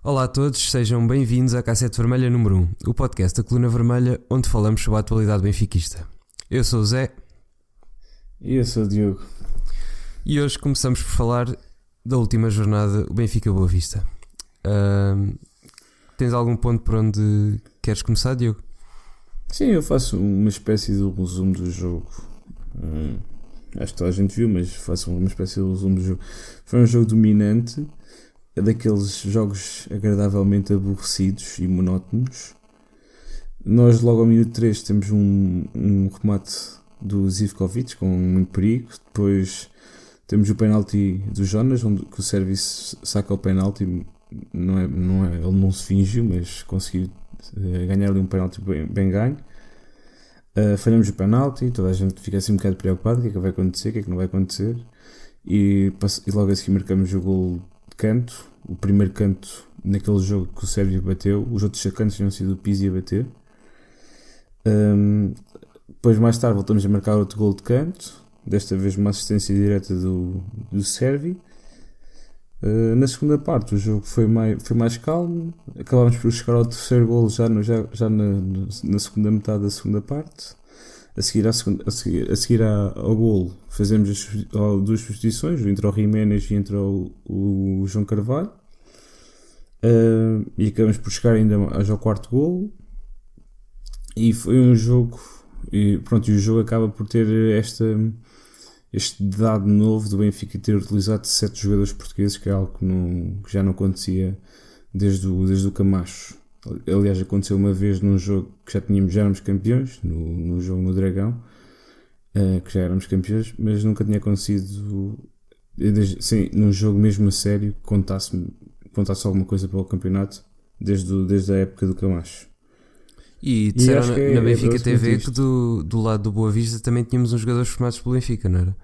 Olá a todos, sejam bem-vindos à Cassete Vermelha número 1, o podcast da Coluna Vermelha, onde falamos sobre a atualidade benfiquista. Eu sou o Zé. E eu sou o Diogo. E hoje começamos por falar da última jornada, o Benfica Boa Vista. Tens algum ponto por onde queres começar, Diogo? Sim, eu faço uma espécie de resumo do jogo. Acho que toda a gente viu, mas faço uma espécie de resumo do jogo. Foi um jogo dominante, daqueles jogos agradavelmente aborrecidos e monótonos. Nós logo ao minuto 3 temos um remate do Zivkovic com muito perigo. Depois temos o penalti do Jonas, onde que o Service saca o penalti. Ele não se fingiu, mas conseguiu ganhar ali um penalti bem ganho. Falhamos o penalti, toda a gente fica assim um bocado preocupado: o que é que vai acontecer, o que é que não vai acontecer. E logo a seguir marcamos o gol de canto, o primeiro canto naquele jogo que o Sérvio bateu. Os outros cantos tinham sido o Pizzi a bater. Depois, mais tarde, voltamos a marcar outro gol de canto, desta vez uma assistência direta do Sérvio. Na segunda parte o jogo foi mais calmo, acabámos por chegar ao terceiro golo já na segunda metade da segunda parte. A seguir ao golo fazemos as duas substituições, entre o Jiménez e entre o João Carvalho, e acabamos por chegar ainda mais ao quarto golo. E foi um jogo, e o jogo acaba por ter este dado novo do Benfica ter utilizado 7 jogadores portugueses, que é algo que já não acontecia desde o Camacho. Aliás, aconteceu uma vez num jogo que já éramos campeões, no jogo no Dragão, que já éramos campeões, mas nunca tinha acontecido num jogo mesmo a sério, contasse alguma coisa para o campeonato desde a época do Camacho. E disseram na Benfica TV que do lado do Boa Vista também tínhamos uns jogadores formados pelo Benfica, não era?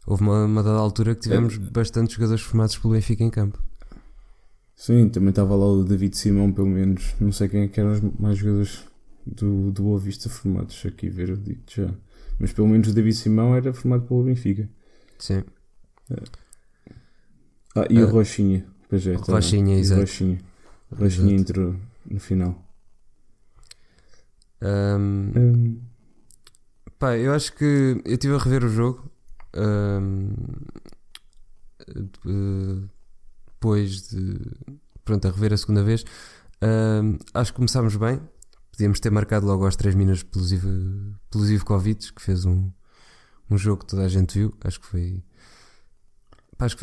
Houve uma dada altura que tivemos bastantes jogadores formados pelo Benfica em campo. Sim, também estava lá o David Simão, pelo menos. Não sei quem é que eram os mais jogadores do Boa Vista formados. Aqui ver, eu digo já. Mas pelo menos o David Simão era formado pelo Benfica. Sim. E o Rochinha. Pois é, Rochinha, exato. O Rochinha entrou no final. Eu acho que eu estive a rever o jogo depois de a rever a segunda vez. Acho que começámos bem. Podíamos ter marcado logo aos 3 minutos pelo Zivkovic, que fez um jogo que toda a gente viu. Acho que foi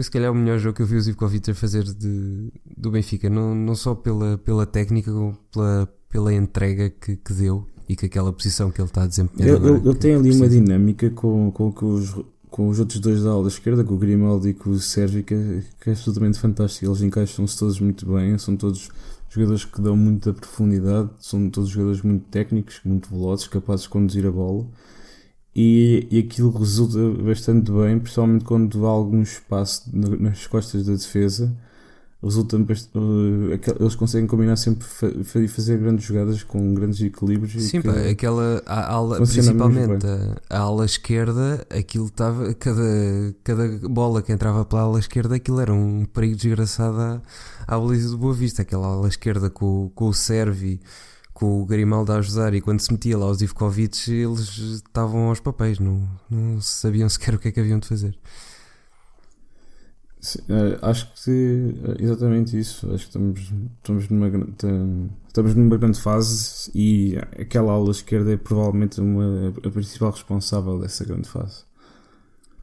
se calhar o melhor jogo que eu vi o Zivkovic a fazer do Benfica, não só pela técnica, como pela entrega que deu e com aquela posição que ele está a desempenhar. Ele tem ali uma dinâmica com os outros dois da ala esquerda, com o Grimaldi e com o Sérgio, que é absolutamente fantástico. Eles encaixam-se todos muito bem, são todos jogadores que dão muita profundidade, são todos jogadores muito técnicos, muito velozes, capazes de conduzir a bola. E aquilo resulta bastante bem, principalmente quando há algum espaço nas costas da defesa. Eles conseguem combinar sempre e fazer grandes jogadas com grandes equilíbrios. Sim, aquela ala, principalmente a ala esquerda, aquilo estava, cada bola que entrava pela ala esquerda, aquilo era um perigo desgraçado à baliza do Boa Vista. Aquela ala esquerda com o Sérvio, com o Grimaldi a ajudar, e quando se metia lá os Zivkovic, eles estavam aos papéis, não sabiam sequer o que é que haviam de fazer. Acho que exatamente isso. Acho que estamos numa grande fase, e aquela ala esquerda é provavelmente a principal responsável dessa grande fase.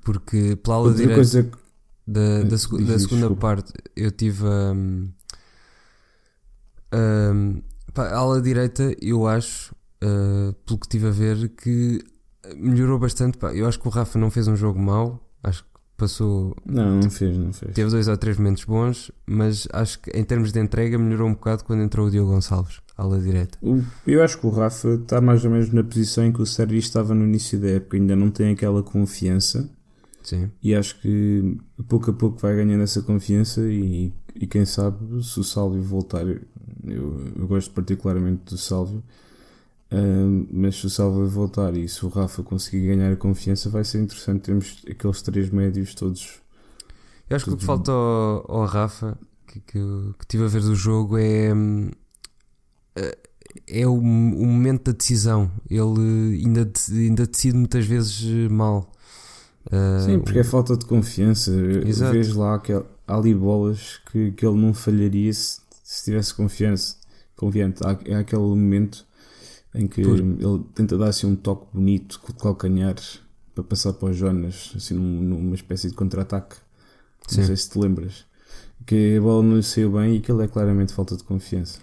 Porque pela ala direita da segunda parte eu tive a ala direita, eu acho, pelo que estive a ver, que melhorou bastante. Eu acho que o Rafa não fez um jogo mau, acho que passou. Não fez. Teve 2 ou 3 momentos bons, mas acho que em termos de entrega melhorou um bocado quando entrou o Diogo Gonçalves, ala direita. Eu acho que o Rafa está mais ou menos na posição em que o Sérgio estava no início da época, ainda não tem aquela confiança. Sim. E acho que pouco a pouco vai ganhando essa confiança, e quem sabe, se o Sálvio voltar, eu gosto particularmente do Sálvio, mas se o Sálvio voltar e se o Rafa conseguir ganhar a confiança, vai ser interessante termos aqueles 3 médios todos. Eu acho que o que falta ao Rafa que tive a ver do jogo é o momento da decisão. Ele ainda decide muitas vezes mal. Sim, porque é falta de confiança. Exato. Vês lá que há ali bolas que ele não falharia se tivesse confiança. Confiante. É aquele momento em que ele tenta dar assim um toque bonito com o calcanhar para passar para o Jonas, assim numa espécie de contra-ataque. Não sei se te lembras. Que a bola não lhe saiu bem e que ele é claramente falta de confiança.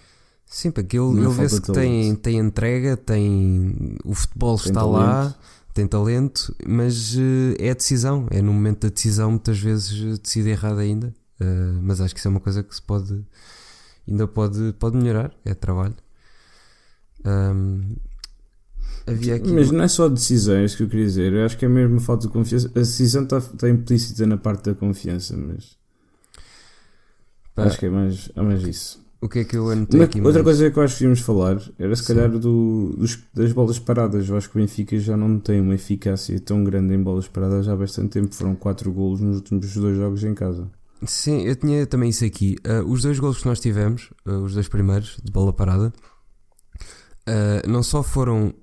Sim, porque ele vê-se que tem entrega, o futebol tem está talento. lá, tem talento, mas é a decisão. É no momento da decisão, muitas vezes decide errado ainda. Mas acho que isso é uma coisa que ainda pode melhorar. É trabalho. Havia aqui... Mas não é só decisões que eu queria dizer, eu acho que é mesmo falta de confiança. A decisão está implícita na parte da confiança, mas acho que é mais isso. O que é que eu anotei aqui Outra mais? coisa que eu acho que íamos falar era se calhar das bolas paradas. Eu acho que o Benfica já não tem uma eficácia tão grande em bolas paradas há bastante tempo. Foram 4 golos nos últimos 2 jogos em casa. Sim, eu tinha também isso aqui. Os 2 golos que nós tivemos, os 2 primeiros de bola parada, não só foram...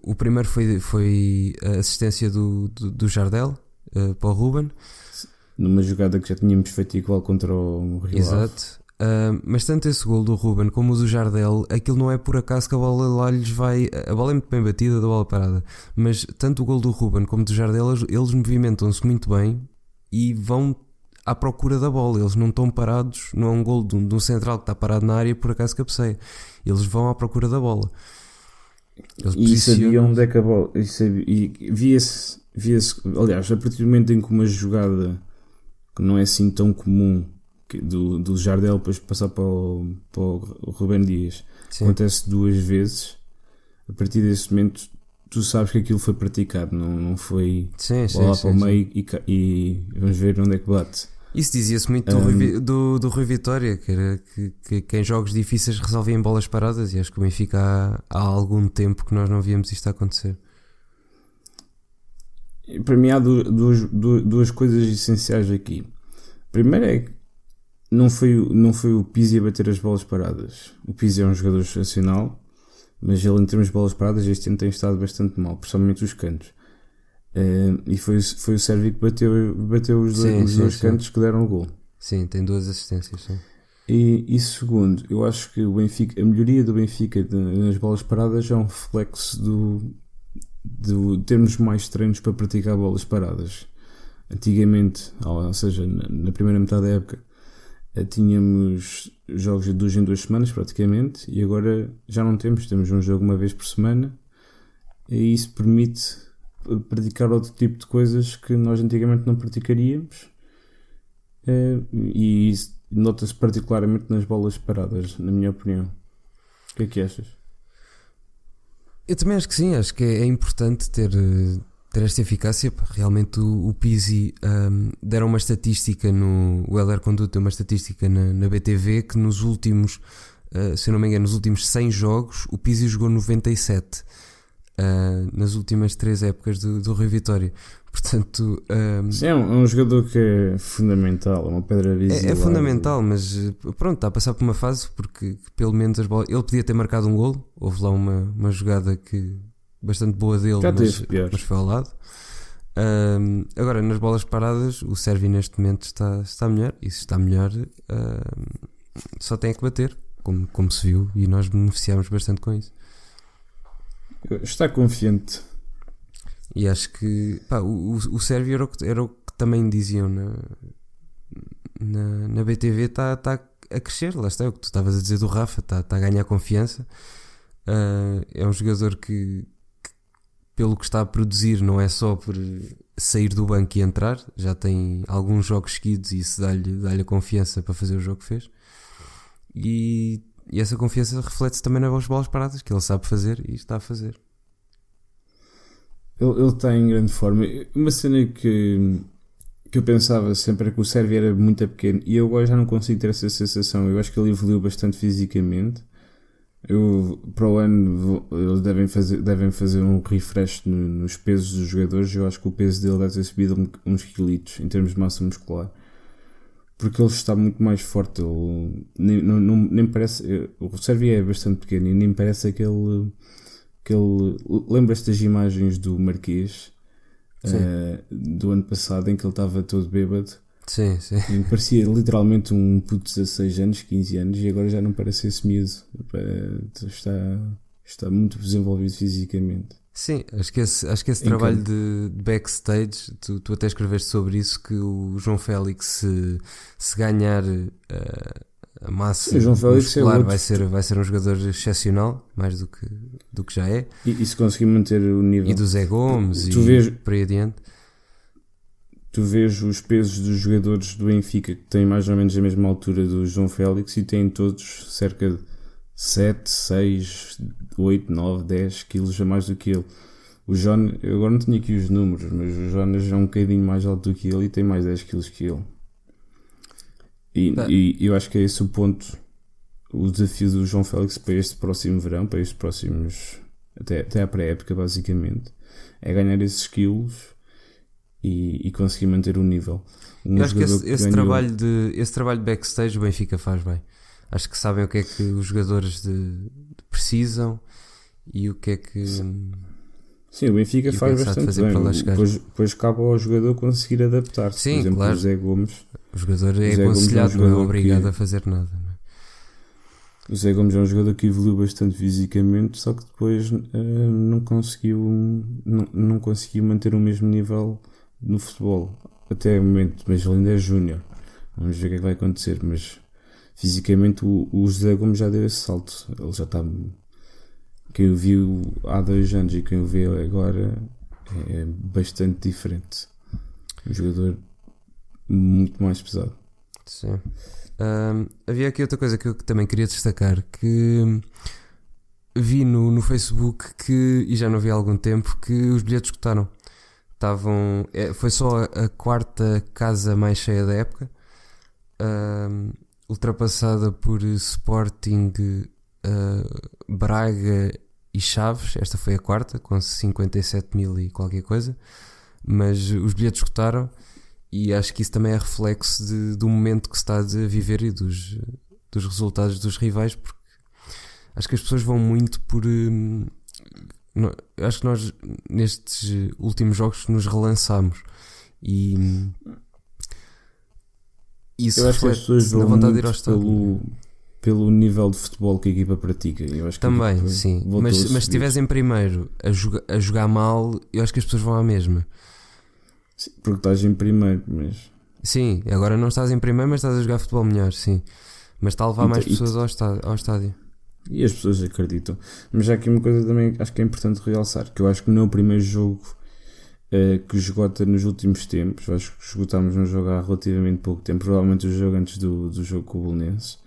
O primeiro foi a assistência do Jardel para o Ruben. Numa jogada que já tínhamos feito igual contra o Rio Ave. Exato. Mas tanto esse gol do Ruben como o do Jardel, aquilo não é por acaso que a bola lá lhes vai... A bola é muito bem batida da bola parada, mas tanto o gol do Ruben como do Jardel, eles movimentam-se muito bem e vão à procura da bola. Eles não estão parados, não é um gol de um central que está parado na área e por acaso cabeceia. Eles vão à procura da bola. E sabia onde é que a bola... E via-se... Aliás, a partir do momento em que uma jogada que não é assim tão comum do Jardel depois passar para o Rubén Dias, sim, acontece 2 vezes, a partir desse momento tu sabes que aquilo foi praticado, não foi lá para o meio e vamos ver onde é que bate. Isso dizia-se muito do Rui Vitória, que era que em jogos difíceis resolvia em bolas paradas, e acho que o Benfica há algum tempo que nós não víamos isto acontecer. Para mim há duas coisas essenciais aqui. Primeiro é que não foi o Pizzi a bater as bolas paradas. O Pizzi é um jogador excepcional, mas ele em termos de bolas paradas este ano tem estado bastante mal, principalmente os cantos. E foi o Sérvio que bateu os dois cantos que deram o gol. Sim, tem 2 assistências. Sim. E segundo, eu acho que a melhoria do Benfica nas bolas paradas é um reflexo de termos mais treinos para praticar bolas paradas. Antigamente, ou seja, na primeira metade da época, tínhamos jogos de 2 em 2 semanas praticamente, e agora já não temos um jogo uma vez por semana, e isso permite praticar outro tipo de coisas que nós antigamente não praticaríamos, e isso nota-se particularmente nas bolas paradas, na minha opinião. O que é que achas? Eu também acho que sim, acho que é importante ter esta eficácia. Realmente o Pizzi deram uma estatística o Heller Conduto deu uma estatística na BTV que nos últimos, se eu não me engano, nos últimos 100 jogos o Pizzi jogou 97 nas últimas 3 épocas do Rui Vitória. Portanto, sim, é um jogador que é fundamental, é uma pedra visível. É fundamental, mas pronto, está a passar por uma fase porque pelo menos as bolas... Ele podia ter marcado um golo, houve lá uma jogada bastante boa dele, mas foi ao lado. Agora, nas bolas paradas, o Sérvio neste momento está melhor, e se está melhor, só tem que bater, como se viu, e nós beneficiámos bastante com isso. Está confiante. E acho que o Sérvio era o que também diziam na BTV, está a crescer, lá está, é o que tu estavas a dizer do Rafa, está a ganhar confiança. É um jogador que pelo que está a produzir não é só por sair do banco e entrar, já tem alguns jogos seguidos e isso dá-lhe a confiança para fazer o jogo que fez, e essa confiança reflete-se também nas bolas paradas, que ele sabe fazer e está a fazer. Ele está em grande forma. Uma cena que eu pensava sempre é que o Sérvio era muito pequeno, e eu agora já não consigo ter essa sensação. Eu acho que ele evoluiu bastante fisicamente. Para o ano eles devem fazer um refresh nos pesos dos jogadores. Eu acho que o peso dele deve ter subido uns quilitos em termos de massa muscular, porque ele está muito mais forte. Ele, nem parece. O Sérvia é bastante pequeno e nem parece aquele. Lembras-te das imagens do Marquês do ano passado em que ele estava todo bêbado? Sim, sim. E parecia literalmente um puto de 16 anos, 15 anos, e agora já não parece esse miúdo. Está muito desenvolvido fisicamente. Sim, acho que esse trabalho de backstage, tu até escreveste sobre isso, que o João Félix, se ganhar a massa muscular, vai ser um jogador excepcional, mais do que já é. E se conseguir manter o nível. E do Zé Gomes por aí adiante. Tu vês os pesos dos jogadores do Benfica, que têm mais ou menos a mesma altura do João Félix, e têm todos cerca de 7, 6, 8, 9, 10 quilos a mais do que ele. O Jonas, eu agora não tenho aqui os números, mas o Jonas é um bocadinho mais alto do que ele e tem mais 10 quilos que ele. E eu acho que é esse o ponto, o desafio do João Félix para este próximo verão, para estes próximos, até à pré-época basicamente, é ganhar esses quilos e conseguir manter o nível. Eu acho que esse trabalho de backstage o Benfica faz bem. Acho que sabem o que é que os jogadores precisam e o que é que... Sim, o Benfica faz bastante bem. Depois cabe ao jogador conseguir adaptar-se. Sim, por exemplo, claro. O Zé Gomes... O jogador é aconselhado, não é obrigado a fazer nada. Não é? O Zé Gomes é um jogador que evoluiu bastante fisicamente, só que depois não conseguiu manter o mesmo nível no futebol. Até o momento, mas ele ainda é júnior. Vamos ver o que é que vai acontecer, mas... Fisicamente o José Gomes já deu esse salto. Ele já está... Quem o viu há 2 anos e quem o vê agora é bastante diferente. Um jogador muito mais pesado. Sim. Havia aqui outra coisa que eu também queria destacar, que vi no Facebook e já não vi há algum tempo, que os bilhetes esgotaram. Foi só a 4ª casa mais cheia da época. Ultrapassada por Sporting, Braga e Chaves. Esta foi a 4ª, com 57 mil e qualquer coisa, mas os bilhetes esgotaram e acho que isso também é reflexo do momento que se está a viver e dos resultados dos rivais, porque acho que as pessoas vão muito por... acho que nós nestes últimos jogos nos relançámos e... Isso eu acho que as pessoas vão vontade de ir muito ao estádio pelo nível de futebol que a equipa pratica. Eu acho que também, sim. Mas se estiveres em primeiro a jogar mal, eu acho que as pessoas vão à mesma. Sim, porque estás em primeiro, mas... Sim, agora não estás em primeiro, mas estás a jogar futebol melhor, sim. Mas está a levar mais pessoas ao estádio. E as pessoas acreditam. Mas há aqui uma coisa também acho que é importante realçar, que eu acho que não é o primeiro jogo que esgota nos últimos tempos. Eu acho que esgotámos um jogo há relativamente pouco tempo, provavelmente o jogo antes do jogo com o Belenenses.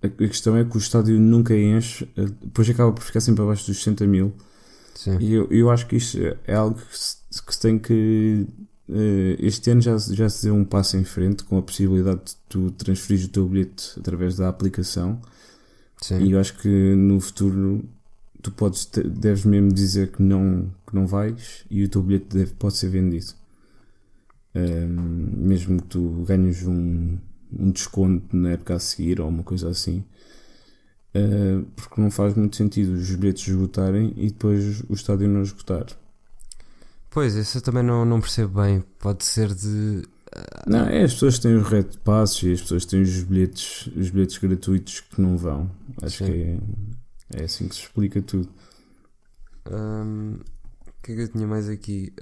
A questão é que o estádio nunca enche, depois acaba por ficar sempre abaixo dos 60 mil. Sim. E eu acho que isto é algo que se tem que... este ano já se deu um passo em frente com a possibilidade de tu transferir o teu bilhete através da aplicação. Sim. E eu acho que no futuro tu deves mesmo dizer que não vais e o teu bilhete pode ser vendido. Mesmo que tu ganhes um desconto na época a seguir ou uma coisa assim. Porque não faz muito sentido os bilhetes esgotarem e depois o estádio não esgotar. Pois, isso eu também não percebo bem. Pode ser de... Não, as pessoas têm o Red Passes e as pessoas têm os bilhetes gratuitos que não vão. Acho que é assim que se explica tudo. O que é que eu tinha mais aqui?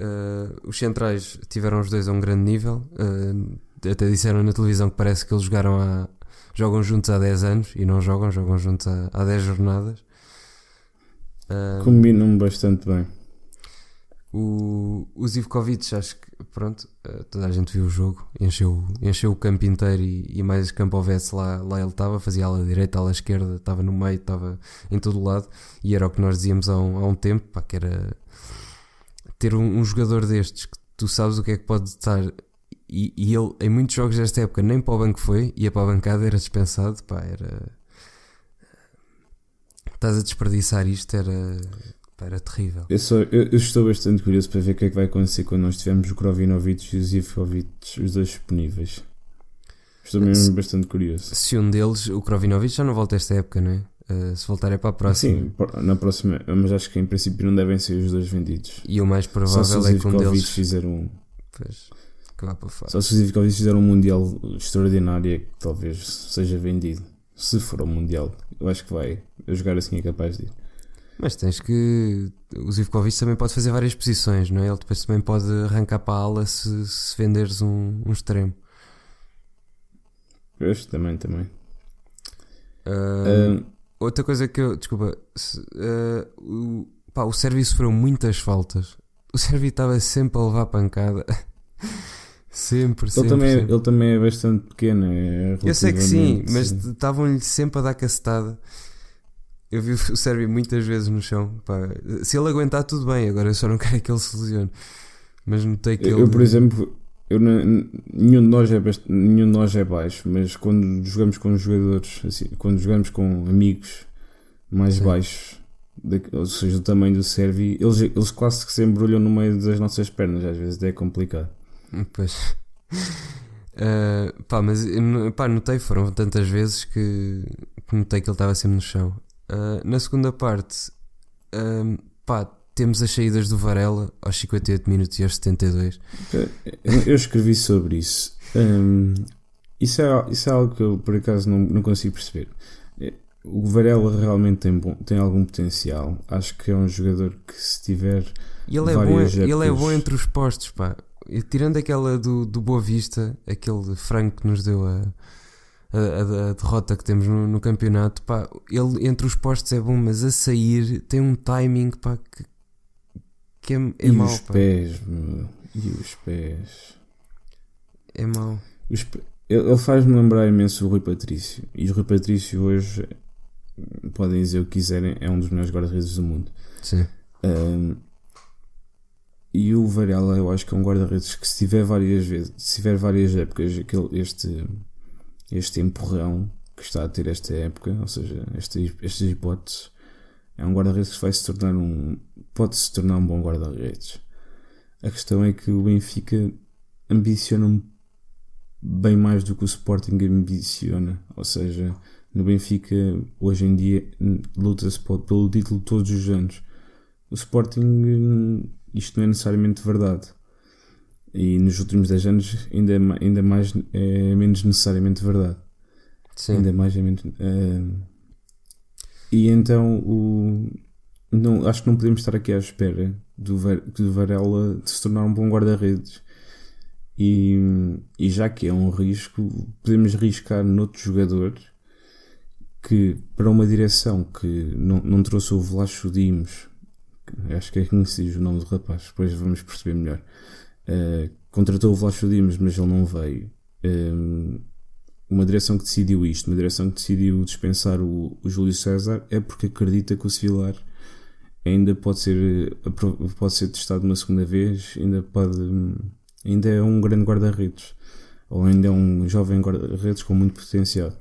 Os centrais tiveram os dois a um grande nível. Até disseram na televisão que parece que eles jogam juntos há 10 anos e não jogam juntos há 10 jornadas. Combinam bastante bem. O Zivkovic, acho que pronto, toda a gente viu o jogo, encheu o campo inteiro e mais campo houvesse lá ele estava, fazia ala direita, ala esquerda, estava no meio, estava em todo o lado, e era o que nós dizíamos há um tempo, pá, que era ter um jogador destes que tu sabes o que é que pode estar, e ele em muitos jogos desta época nem para o banco foi, ia para a bancada, era dispensado, pá, estás a desperdiçar isto, Pá, era terrível. Eu estou bastante curioso para ver o que é que vai acontecer quando nós tivermos o Krovinovic e o Zivkovic, os dois disponíveis. Estou mesmo bastante curioso. Se um deles, o Krovinovic, já não volta esta época, não é? Se voltar é para a próxima. Sim, na próxima, mas acho que em princípio não devem ser os dois vendidos. E o mais Só se provável o é que um Zivkovic deles fizer um. pois, que vá para fora. Só se o Zivkovic fizer um Mundial extraordinário é que talvez seja vendido. Se for ao Mundial, eu acho que vai. Eu jogar assim é capaz de ir. Mas tens que. O Zivkovic também pode fazer várias posições, não é? Ele depois também pode arrancar para a ala se venderes um extremo. Pois, também. Outra coisa que eu. Desculpa. O Sérvio sofreu muitas faltas. O Sérvio estava sempre a levar pancada. Sempre. Ele também é bastante pequeno. Eu sei que sim, relativamente. mas estavam-lhe sempre a dar cacetada. Eu vi o Sérvio muitas vezes no chão. Pá. Se ele aguentar, tudo bem. Agora eu só não quero que ele se lesione. Mas notei que ele. Eu, por exemplo, nenhum de nós é baixo, mas quando jogamos com jogadores, assim, quando jogamos com amigos mais Sim. baixos, ou seja, do tamanho do Sérvio, eles quase que se embrulham no meio das nossas pernas, às vezes é complicado. Pois. Mas notei, foram tantas vezes que notei que ele estava sempre no chão. Na segunda parte, temos as saídas do Varela aos 58 minutos e aos 72. Eu escrevi sobre isso. Isso é algo que eu por acaso não consigo perceber. O Varela realmente tem algum potencial. Acho que é um jogador que, se tiver Ele é bom entre os postos, pá. E tirando aquela do Boa Vista, aquele franco que nos deu a derrota que temos no campeonato, pá, ele entre os postos é bom, mas a sair tem um timing, pá, que é mau. Os pés, meu. E os pés. É mau. Ele faz-me lembrar imenso o Rui Patrício. E o Rui Patrício hoje, podem dizer o que quiserem, é um dos melhores guarda-redes do mundo. Sim. E o Varela, eu acho que é um guarda-redes que, se tiver várias épocas, este empurrão que está a ter esta época, ou seja, estas hipóteses, é um guarda-redes que pode se tornar um bom guarda-redes. A questão é que o Benfica ambiciona bem mais do que o Sporting ambiciona, ou seja, no Benfica hoje em dia luta-se pelo título todos os anos. O Sporting, isto não é necessariamente verdade, e nos últimos 10 anos ainda mais é menos necessariamente verdade. Sim. Ainda mais é menos, e então acho que não podemos estar aqui à espera do Varela de se tornar um bom guarda-redes, e já que é um risco, podemos arriscar noutro jogador que, para uma direção que não trouxe o Vlacho Dimos, acho que é que se diz o nome do rapaz, depois vamos perceber melhor. Contratou o Vlacho Dimos, mas ele não veio. Uma direção que decidiu isto, uma direção que decidiu dispensar o Júlio César, é porque acredita que o Sevillar ainda pode ser testado uma segunda vez, ainda é um grande guarda-redes, ou ainda é um jovem guarda-redes com muito potencial.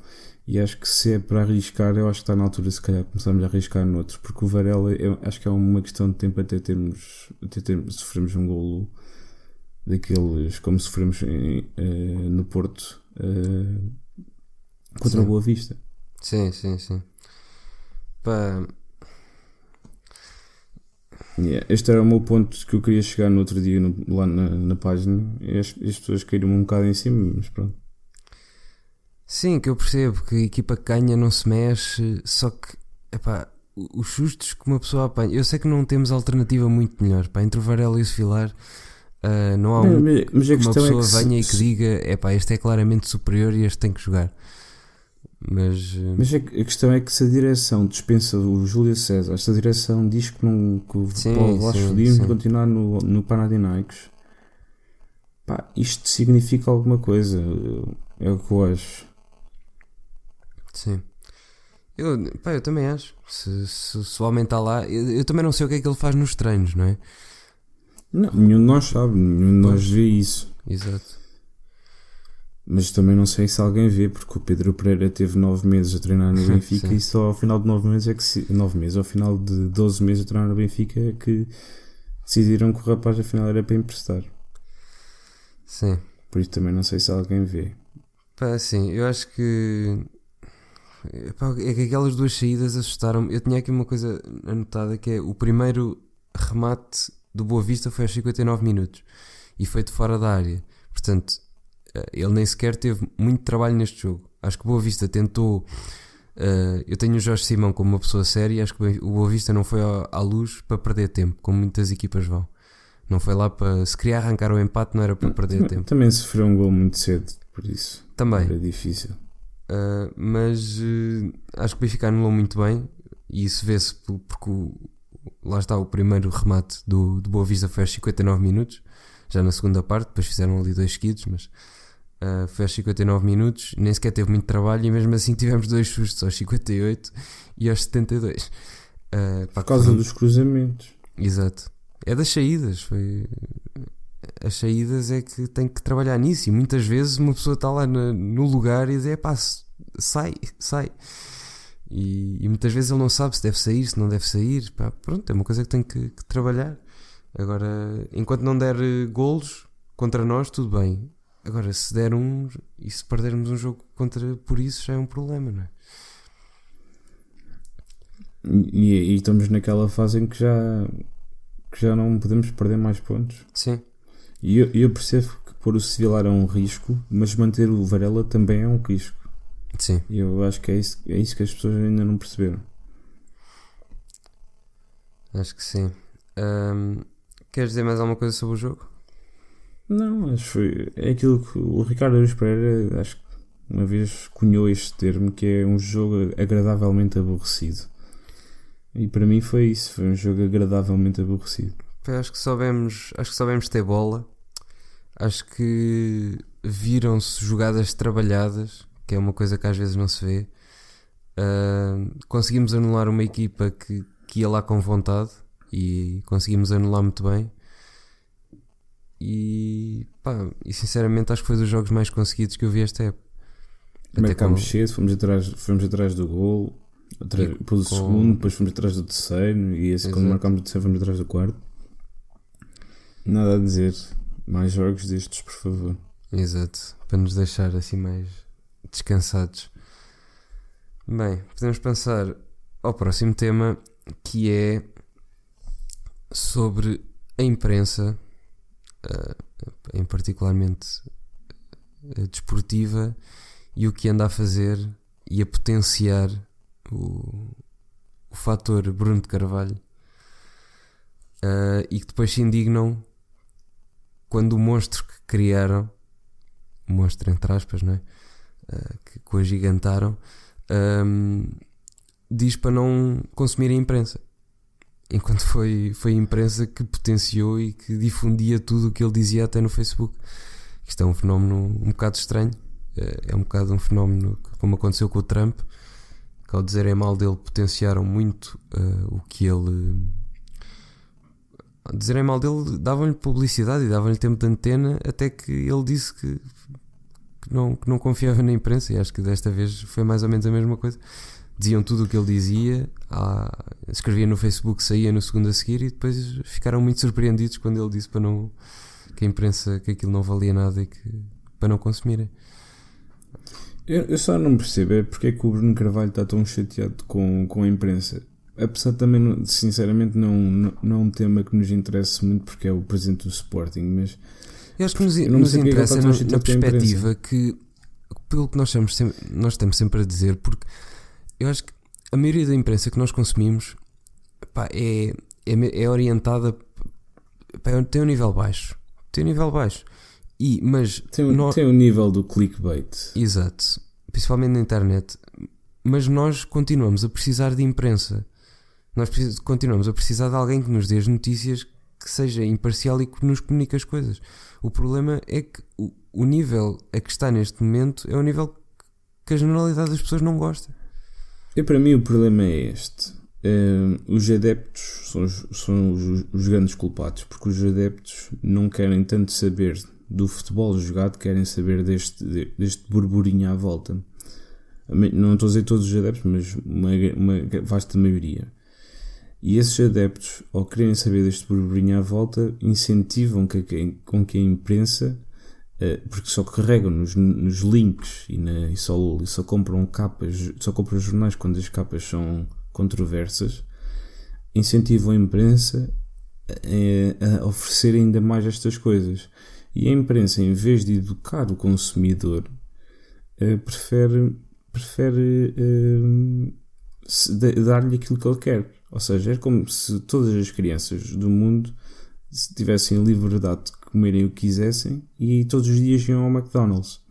E acho que, se é para arriscar, eu acho que está na altura, se calhar, começarmos a arriscar noutros, porque o Varela, acho que é uma questão de tempo até sofremos um golo daqueles como sofremos no Porto contra o Boa Vista. Sim. Pá. Este era o meu ponto que eu queria chegar no outro dia lá na página, e as pessoas caíram um bocado em cima, mas pronto. Sim, que eu percebo que a equipa que ganha não se mexe, só que, os sustos que uma pessoa apanha, eu sei que não temos alternativa muito melhor, pá, entre o Varela e o Sevillar, não há mas que uma pessoa é que venha e que diga, este é claramente superior e este tem que jogar. Mas a questão é que, se a direção dispensa o Júlio César, se a direção diz que o Vlacho Dimos continuar no Panathinaikos, pá, isto significa alguma coisa, é o que eu acho. Sim. Eu também acho. Se o homem está lá, eu também não sei o que é que ele faz nos treinos, não é? Não, nenhum de nós sabe, nenhum de nós vê isso. Exato. Mas também não sei se alguém vê, porque o Pedro Pereira teve 9 meses a treinar no Benfica e só ao final de 9 meses é que 9 meses, ao final de 12 meses a treinar no Benfica é que decidiram que o rapaz afinal era para emprestar. Sim. Por isso também não sei se alguém vê. Pá, sim, eu acho que pá, é que aquelas duas saídas assustaram-me. Eu tinha aqui uma coisa anotada que é o primeiro remate do Boa Vista foi aos 59 minutos e foi de fora da área. Portanto, ele nem sequer teve muito trabalho neste jogo. Acho que o Boa Vista tentou. Eu tenho o Jorge Simão como uma pessoa séria. Acho que o Boa Vista não foi à luz para perder tempo, como muitas equipas vão. Não foi lá para. Se queria arrancar o empate, não era para perder tempo. Também sofreu um gol muito cedo, por isso. Também. Era difícil. Mas acho que o Benfica anulou muito bem. E isso vê-se porque lá está, o primeiro remate do Boa Vista foi aos 59 minutos. Já na segunda parte, depois fizeram ali 2 seguidos, mas foi aos 59 minutos, nem sequer teve muito trabalho e mesmo assim tivemos 2 sustos aos 58 e aos 72. Por causa dos cruzamentos. Exato. É das saídas. As saídas é que tem que trabalhar nisso e muitas vezes uma pessoa está lá no lugar e diz, pá, sai. E muitas vezes ele não sabe se deve sair, se não deve sair. Pá, pronto, é uma coisa que tem que trabalhar. Agora, enquanto não der golos contra nós, tudo bem. Agora, se der e se perdermos um jogo por isso, já é um problema, não é? E estamos naquela fase em que já não podemos perder mais pontos. Sim. E eu percebo que pôr o Sevillar é um risco, mas manter o Varela também é um risco. Sim. E eu acho que é isso que as pessoas ainda não perceberam. Acho que sim. Queres dizer mais alguma coisa sobre o jogo? Não, acho que foi. É aquilo que o Ricardo Araújo Pereira, acho que uma vez cunhou este termo, que é um jogo agradavelmente aborrecido. E para mim foi isso, foi um jogo agradavelmente aborrecido. Acho que soubemos ter bola. Acho que viram-se jogadas trabalhadas, que é uma coisa que às vezes não se vê. Conseguimos anular uma equipa que ia lá com vontade e conseguimos anular muito bem. E sinceramente acho que foi dos jogos mais conseguidos que eu vi esta época. Marcámos cedo, fomos atrás do gol, depois do segundo, depois fomos atrás do terceiro, e assim, quando marcámos o terceiro fomos atrás do quarto. Nada a dizer, mais jogos destes, por favor. Exato, para nos deixar assim mais descansados. Bem, podemos passar ao próximo tema, que é sobre a imprensa, em particularmente a desportiva, e o que anda a fazer e a potenciar o fator Bruno de Carvalho, e que depois se indignam quando o monstro que criaram, o monstro entre aspas, não é? Que o agigantaram, diz para não consumir a imprensa, enquanto foi a imprensa que potenciou e que difundia tudo o que ele dizia até no Facebook. Isto é um fenómeno um bocado estranho, é um bocado um fenómeno como aconteceu com o Trump, que ao dizerem mal dele potenciaram muito o que ele... Ao dizerem mal dele davam-lhe publicidade e davam-lhe tempo de antena, até que ele disse que não confiava na imprensa, e acho que desta vez foi mais ou menos a mesma coisa. Diziam tudo o que ele dizia, escrevia no Facebook, saía no segundo a seguir, e depois ficaram muito surpreendidos quando ele disse que a imprensa, que aquilo não valia nada e que para não consumirem. Eu só não percebo é porque é que o Bruno Carvalho está tão chateado com a imprensa. Apesar de também, sinceramente, não é um tema que nos interesse muito, porque é o presidente do Sporting, mas eu acho que nos interessa na perspectiva que, pelo que nós estamos sempre a dizer, porque eu acho que a maioria da imprensa que nós consumimos é orientada, tem um nível baixo. Mas tem o nível do clickbait. Exato, principalmente na internet. Mas nós continuamos a precisar de imprensa. Nós continuamos a precisar de alguém que nos dê as notícias, que seja imparcial e que nos comunique as coisas. O problema é que o nível a que está neste momento é o nível que a generalidade das pessoas não gosta. E para mim o problema é este. Os adeptos são os grandes culpados, porque os adeptos não querem tanto saber do futebol jogado querem saber deste burburinho à volta. Não estou a dizer todos os adeptos, mas uma vasta maioria. E esses adeptos, ao quererem saber deste burburinho à volta, incentivam com que a imprensa, porque só carregam nos links e só compram capas, só compram jornais quando as capas são controversas, incentivam a imprensa a oferecer ainda mais estas coisas. E a imprensa, em vez de educar o consumidor, prefere dar-lhe aquilo que ele quer. Ou seja, é como se todas as crianças do mundo tivessem a liberdade de comerem o que quisessem e todos os dias iam ao McDonald's.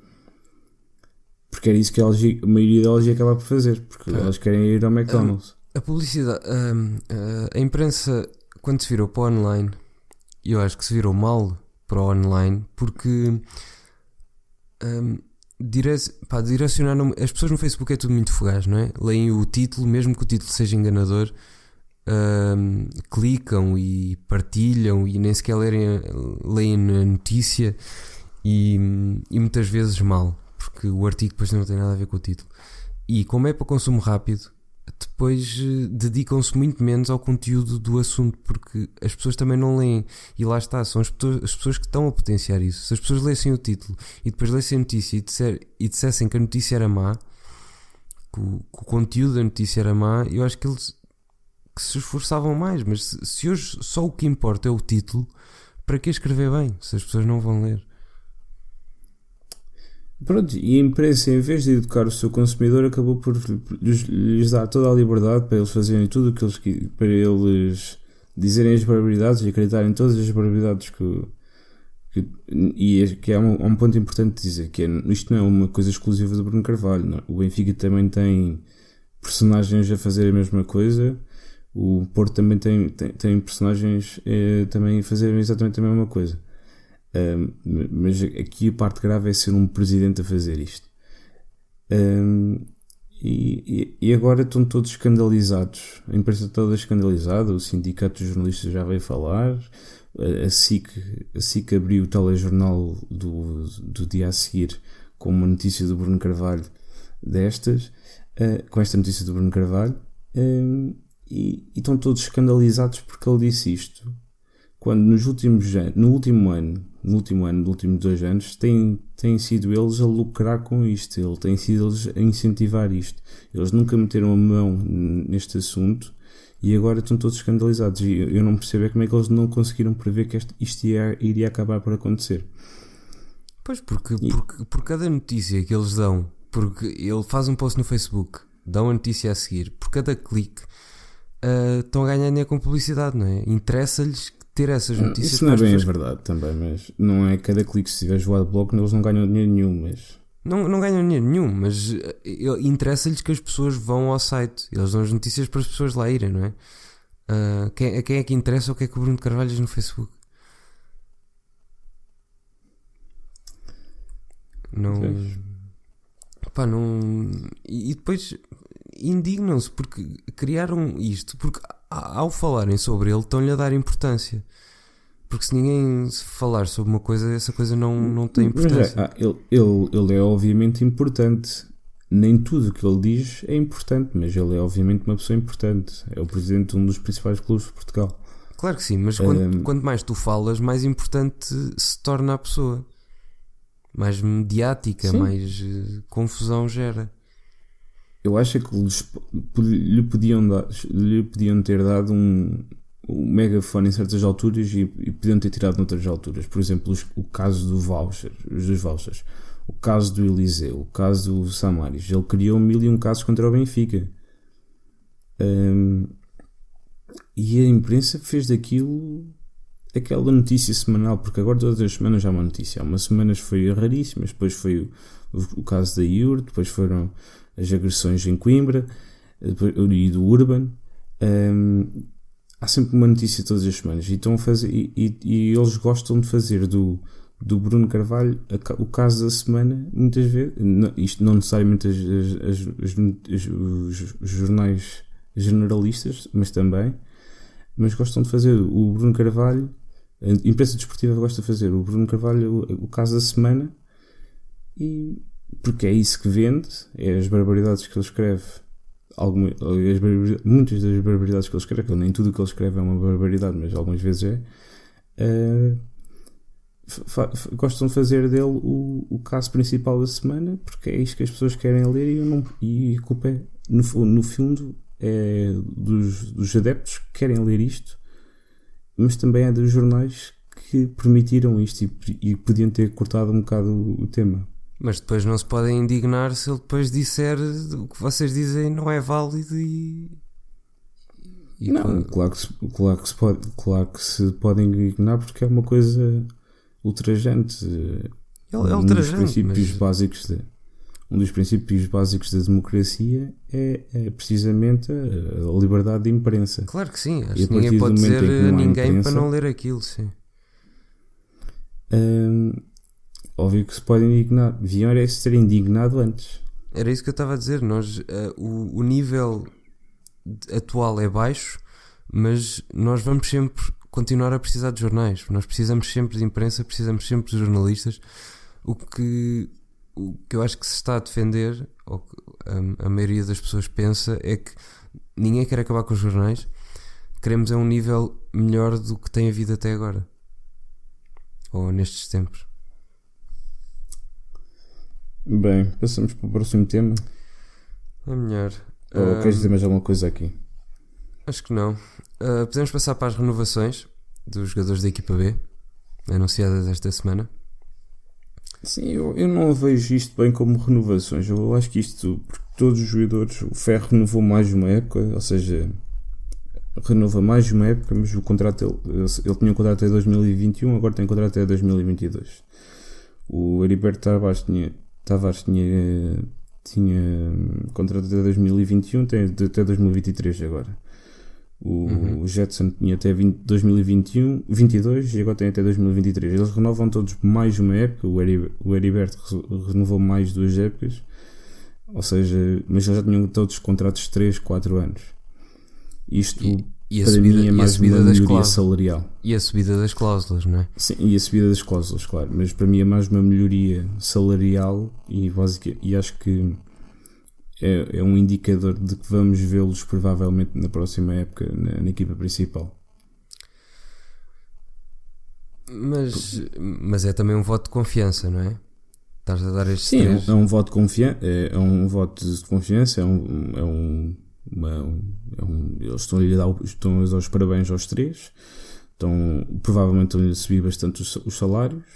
Porque era isso que a maioria delas ia acabar por fazer, porque elas querem ir ao McDonald's. A publicidade, a imprensa, quando se virou para o online, eu acho que se virou mal para o online, porque direcionar as pessoas no Facebook é tudo muito fugaz, não é? Leem o título, mesmo que o título seja enganador, clicam e partilham e nem sequer leem a notícia e muitas vezes mal, porque o artigo depois não tem nada a ver com o título. E como é para consumo rápido, depois dedicam-se muito menos ao conteúdo do assunto, porque as pessoas também não leem, e lá está, são as pessoas que estão a potenciar isso. Se as pessoas lessem o título e depois lessem a notícia e dissessem que a notícia era má, que o conteúdo da notícia era má, eu acho que eles que se esforçavam mais. Mas se hoje só o que importa é o título, para que escrever bem, se as pessoas não vão ler? Pronto, e a imprensa, em vez de educar o seu consumidor, acabou por lhes dar toda a liberdade para eles fazerem tudo o que eles querem, para eles dizerem as barbaridades e acreditarem em todas as barbaridades que é um ponto importante de dizer, que isto não é uma coisa exclusiva do Bruno Carvalho, não. O Benfica também tem personagens a fazer a mesma coisa, o Porto também tem personagens também a fazer exatamente a mesma coisa. Mas aqui a parte grave é ser um presidente a fazer isto. E agora estão todos escandalizados. A imprensa toda escandalizada. O sindicato de jornalistas já veio falar. A SIC abriu o telejornal do dia a seguir com uma notícia do Bruno Carvalho com esta notícia do Bruno Carvalho. E estão todos escandalizados porque ele disse isto quando nos últimos últimos 2 anos têm sido eles a lucrar com isto, tem sido eles a incentivar isto. Eles nunca meteram a mão neste assunto e agora estão todos escandalizados, e eu não percebo como é que eles não conseguiram prever que isto iria acabar por acontecer. Pois, porque por cada notícia que eles dão, porque ele faz um post no Facebook, dá uma notícia a seguir, por cada clique estão a ganhar dinheiro com publicidade, não é? Interessa-lhes ter essas notícias. Isso não é bem a verdade também, mas não é cada clique. Se tiveres o adblock, eles não ganham dinheiro nenhum, mas... Não ganham dinheiro nenhum, mas interessa-lhes que as pessoas vão ao site. Eles dão as notícias para as pessoas lá irem, não é? Quem é que interessa o que é que o Bruno Carvalho diz no Facebook? Não... Pá, não... E depois indignam-se porque criaram isto, porque ao falarem sobre ele estão-lhe a dar importância, porque se ninguém falar sobre uma coisa, essa coisa não tem importância. Ele é obviamente importante, nem tudo o que ele diz é importante, mas ele é obviamente uma pessoa importante, é o presidente de um dos principais clubes de Portugal. Claro que sim, mas quanto mais tu falas, mais importante se torna a pessoa, mais mediática, sim. Mais confusão gera. Eu acho que lhe podiam ter dado um megafone em certas alturas e podiam ter tirado noutras alturas. Por exemplo, o caso dos vouchers, o caso do Eliseu, o caso do Samaris. Ele criou 1001 casos contra o Benfica. E a imprensa fez daquilo aquela notícia semanal, porque agora todas as semanas já há uma notícia. Há umas semanas foi raríssimas, depois foi o caso da IUR, depois foram as agressões em Coimbra e do Urban. Há sempre uma notícia todas as semanas e eles gostam de fazer do Bruno Carvalho o caso da semana, muitas vezes. Isto não necessariamente os jornais generalistas, mas gostam de fazer o Bruno Carvalho a imprensa desportiva gosta de fazer o Bruno Carvalho o caso da semana, e porque é isso que vende, é as barbaridades que ele escreve, muitas das barbaridades que ele escreve, nem tudo o que ele escreve é uma barbaridade, mas algumas vezes é. Gostam de fazer dele o caso principal da semana, porque é isto que as pessoas querem ler, e a culpa é, no fundo, é dos adeptos que querem ler isto, mas também é dos jornais que permitiram isto e podiam ter cortado um bocado o tema. Mas depois não se podem indignar se ele depois disser o que vocês dizem não é válido não, claro que se podem indignar, porque é uma coisa ultrajante. É ultrajante, um dos princípios básicos da democracia é precisamente a liberdade de imprensa. Claro que sim, acho que ninguém pode dizer a ninguém imprensa, para não ler aquilo, sim. Óbvio que se pode indignar. Deviam era se ter indignado antes. Era isso que eu estava a dizer. Nós, o nível atual é baixo, mas nós vamos sempre continuar a precisar de jornais. Nós precisamos sempre de imprensa, precisamos sempre de jornalistas. O que eu acho que se está a defender, ou que a maioria das pessoas pensa, é que ninguém quer acabar com os jornais. Queremos um nível melhor do que tem havido até agora, ou nestes tempos. Bem, passamos para o próximo tema. É melhor. Ou queres dizer mais alguma coisa aqui? Acho que não. Podemos passar para as renovações dos jogadores da equipa B, anunciadas esta semana. Sim, eu não vejo isto bem como renovações. Eu acho que isto, porque todos os jogadores, o Ferro renovou mais uma época, ou seja, renova mais uma época, mas o contrato ele tinha um contrato até 2021, agora tem um contrato até 2022. O Heriberto Tavares tinha contrato até 2021, tem até 2023 agora. O Jetson tinha até 2021, 22 e agora tem até 2023. Eles renovam todos mais uma época. O Heriberto renovou mais 2 épocas, ou seja, mas eles já tinham todos contratos de 3, 4 anos. Isto para mim é mais uma melhoria salarial. E a subida das cláusulas, não é? Sim, e a subida das cláusulas, claro. Mas para mim é mais uma melhoria salarial e acho que é um indicador de que vamos vê-los provavelmente na próxima época na equipa principal. Mas é também um voto de confiança, não é? Estás a dar estes três? Sim, é um voto de confiança. É um voto de confiança. Eles estão-lhe a dar os parabéns aos 3. Provavelmente estão-lhe a subir bastante os salários.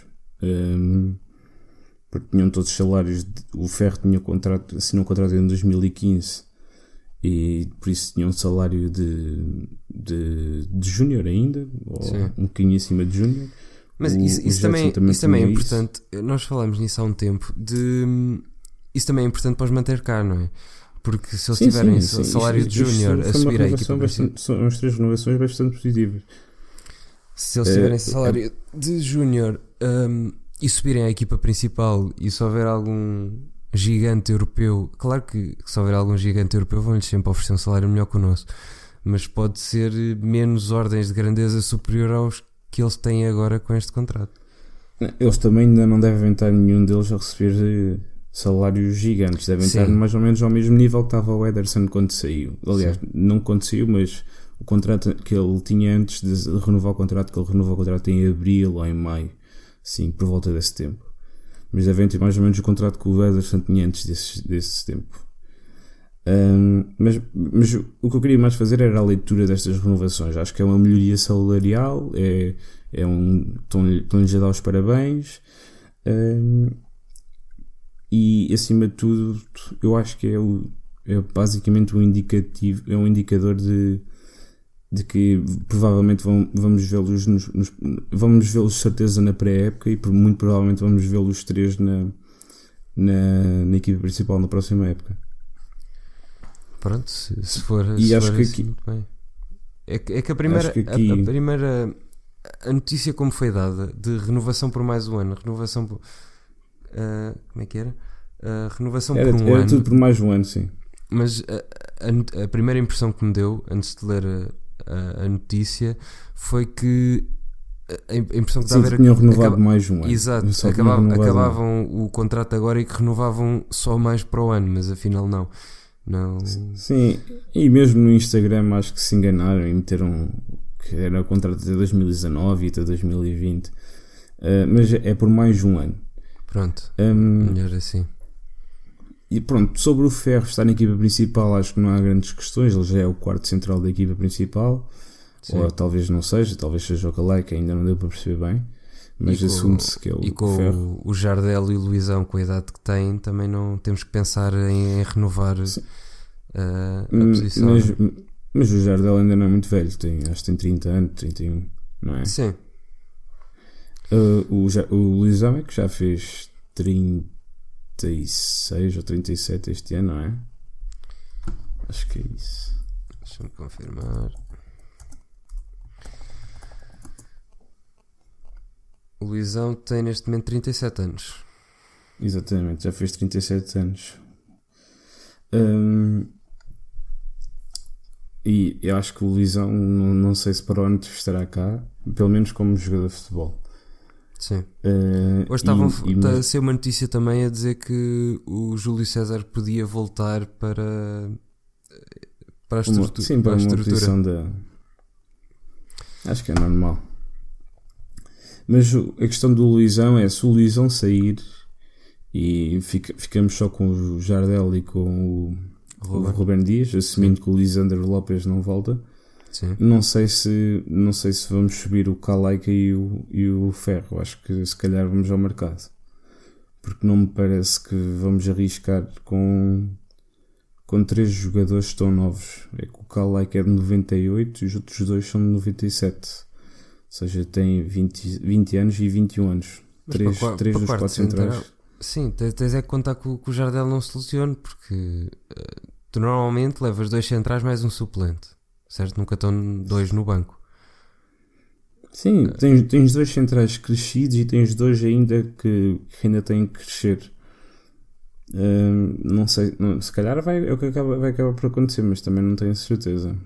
Porque tinham todos os salários. O Ferro assinou um contrato em 2015 e por isso tinha um salário de júnior ainda, ou um bocadinho acima de júnior. Mas isso também é importante. Nós falamos nisso há um tempo. Isso também é importante para os manter cá, não é? Porque se eles tiverem salário de júnior a subir a equipa principal, são as 3 renovações bastante positivas. Se eles tiverem salário de júnior e subirem à equipa principal, e se houver algum gigante europeu, claro que se houver algum gigante europeu vão-lhes sempre oferecer um salário melhor que o nosso, mas pode ser menos ordens de grandeza superior aos que eles têm agora com este contrato. Eles também ainda não devem estar nenhum deles a receber salários gigantes, devem estar mais ou menos ao mesmo nível que estava o Ederson quando saiu. Aliás, não quando saiu, mas o contrato que ele tinha antes de renovar o contrato, que ele renovou o contrato em abril ou em maio. Sim, por volta desse tempo. Mas devem ter mais ou menos o contrato que o Ederson tinha antes desse tempo. Mas o que eu queria mais fazer era a leitura destas renovações. Acho que é uma melhoria salarial, estão-lhes a dar os parabéns, e acima de tudo eu acho que é basicamente um indicador de que provavelmente vamos vê-los vamos vê-los certeza na pré-época, e muito provavelmente vamos vê-los 3 na equipa principal na próxima época. Pronto, se for acho que assim, aqui, bem. É que a primeira a notícia como foi dada de renovação por mais um ano, renovação por como é que era? Renovação por um ano. Era tudo por mais um ano, sim. Mas a primeira impressão que me deu antes de ler a notícia foi que a impressão que sim, dá a ver tinham renovado mais um ano. Exato, Só tinham renovado acabavam o contrato agora e que renovavam só mais para o ano, mas afinal não. Sim, e mesmo no Instagram acho que se enganaram e meteram que era o contrato de 2019 e até 2020. Mas é por mais um ano. Pronto, melhor assim. E pronto, sobre o Ferro estar na equipa principal, acho que não há grandes questões. Ele já é o quarto central da equipa principal. Sim. Ou talvez não seja, talvez seja o Calai, que ainda não deu para perceber bem. Mas assume-se que é o Ferro. O Jardel e o Luizão, com a idade que têm, também não temos que pensar em renovar a posição. Mas o Jardel ainda não é muito velho, acho que tem 30 anos, 31, não é? Sim. O Luizão é que já fez 36 ou 37 este ano, não é? Acho que é isso. Deixa-me confirmar. O Luizão tem neste momento 37 anos. Exatamente, já fez 37 anos. E eu acho que o Luizão, não sei se para onde estará cá, pelo menos como jogador de futebol. Sim. Hoje estava a ser uma notícia também a dizer que o Júlio César podia voltar para a estrutura. Sim, para uma posição da... Acho que é normal. Mas a questão do Luizão é, se o Luizão sair e ficamos só com o Jardel e com o Ruben Dias, assumindo que o Lisandro Lopes não volta. Sim. Não sei se vamos subir o Calaica e o Ferro. Acho que se calhar vamos ao mercado, porque não me parece que vamos arriscar com 3 jogadores tão novos. É que o Calaica é de 98 e os outros dois são de 97, ou seja, tem 20 anos e 21 anos. 3 dos 4 centrais. Sim, tens é que contar que o Jardel não se lesione, porque tu normalmente levas 2 centrais mais um suplente, certo? Nunca estão 2 no banco. Sim, tens 2 centrais crescidos e tens 2 ainda que ainda têm que crescer. Não sei, se calhar é o que vai acabar por acontecer, mas também não tenho certeza.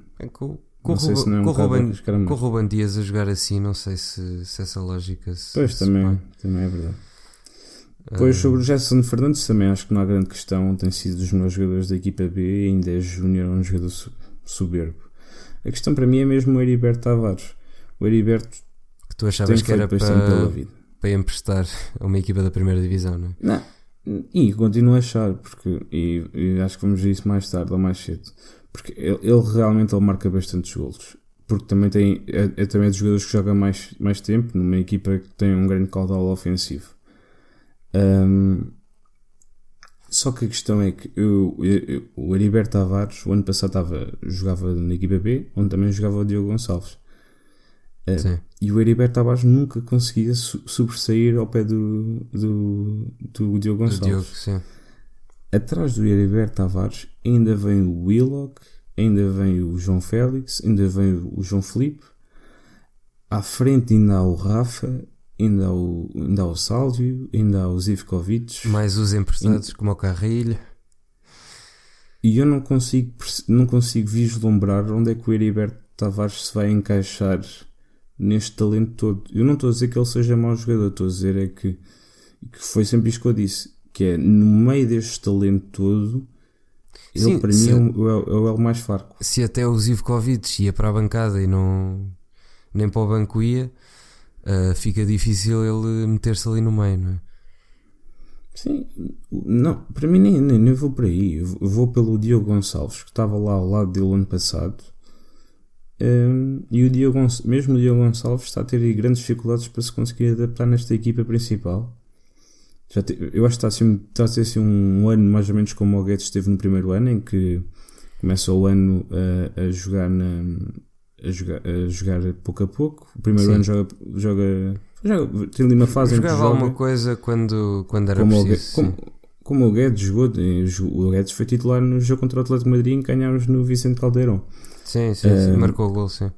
Com o Ruben Dias a jogar assim, não sei se essa lógica pois também é verdade. Depois sobre o Gerson Fernandes também acho que não há grande questão, tem sido dos melhores jogadores da equipa B e ainda é júnior, um jogador soberbo. A questão para mim é mesmo o Heriberto Tavares. O Heriberto que tu achavas que era para emprestar a uma equipa da primeira divisão, não é? Não, e continuo a achar, porque e acho que vamos ver isso mais tarde ou mais cedo, porque ele realmente marca bastantes golos, porque também é também dos jogadores que joga mais tempo numa equipa que tem um grande caudal ofensivo. Só que a questão é que o Heriberto Tavares o ano passado jogava na equipa B, onde também jogava o Diogo Gonçalves, e o Heriberto Tavares nunca conseguia sobressair ao pé do Diogo Gonçalves. Atrás do Heriberto Tavares ainda vem o Willock, ainda vem o João Félix, ainda vem o João Filipe, à frente ainda há o Rafa, ainda há o Sálvio, ainda há o Zivkovic, mais os emprestados como o Carrilho, e eu não consigo vislumbrar onde é que o Heriberto Tavares se vai encaixar neste talento todo. Eu não estou a dizer que ele seja mau jogador, estou a dizer é que foi sempre isto que eu disse, que é no meio deste talento todo, ele para mim é o mais fraco. Se até o Zivkovic ia para a bancada e nem para o banco ia, fica difícil ele meter-se ali no meio, não é? Sim, não, para mim nem vou por aí. Eu vou pelo Diogo Gonçalves, que estava lá ao lado dele ano passado, e mesmo o Diogo Gonçalves está a ter grandes dificuldades para se conseguir adaptar nesta equipa principal. Eu acho que está a ser assim um ano mais ou menos como o Guedes esteve no primeiro ano, em que começa o ano a jogar pouco a pouco. O primeiro ano joga tem ali uma fase em que jogava alguma coisa quando era preciso. Como o Guedes jogou, o Guedes foi titular no jogo contra o Atlético de Madrid em que ganhámos no Vicente Caldeirão. Sim, marcou o gol, sim.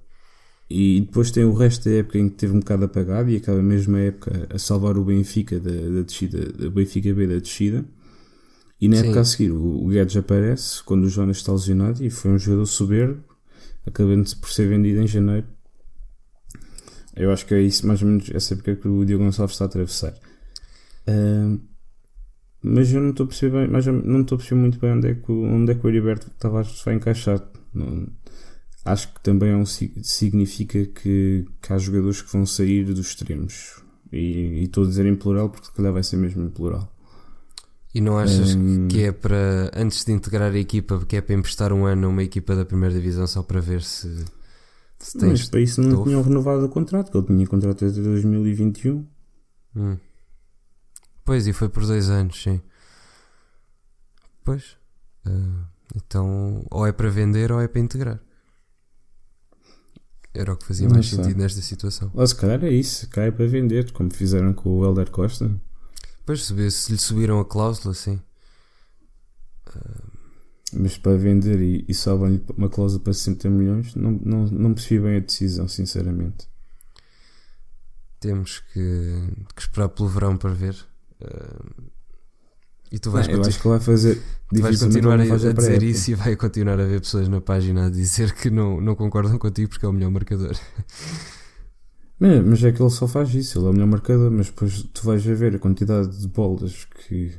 E depois tem o resto da época em que teve um bocado apagado e acaba mesmo a época a salvar o Benfica da descida, da Benfica B da descida. E na época a seguir o Guedes aparece quando o Jonas está lesionado e foi um jogador soberbo, acabando por ser vendido em janeiro Eu acho que é isso, mais ou menos, essa época que o Diogo Gonçalves está a atravessar. Ah, mas eu não estou a perceber bem, mas eu não estou a perceber muito bem onde é que o Heriberto Tavares vai encaixar. Não, acho que também significa que há jogadores que vão sair dos extremos. E estou a dizer em plural porque se calhar vai ser mesmo em plural. E não achas que é para, antes de integrar a equipa, que é para emprestar um ano a uma equipa da primeira divisão só para ver se tens... Mas para isso não tinham renovado o contrato, que ele tinha contrato até 2021. Pois, e foi por 2 anos, sim. Pois. Então, ou é para vender ou é para integrar. Era o que fazia mais sentido nesta situação. Lá se calhar é isso, cá é para vender, como fizeram com o Hélder Costa. Pois, se lhe subiram a cláusula, sim. Mas para vender e sobem-lhe uma cláusula para 60 milhões, não percebi bem a decisão, sinceramente. Temos que esperar pelo verão para ver. E tu vais, eu acho que vai fazer. tu vais continuar a dizer isso e vai continuar a ver pessoas na página a dizer que não concordam contigo porque é o melhor marcador. Mas é que ele só faz isso, ele é o melhor marcador, mas depois tu vais a ver a quantidade de bolas que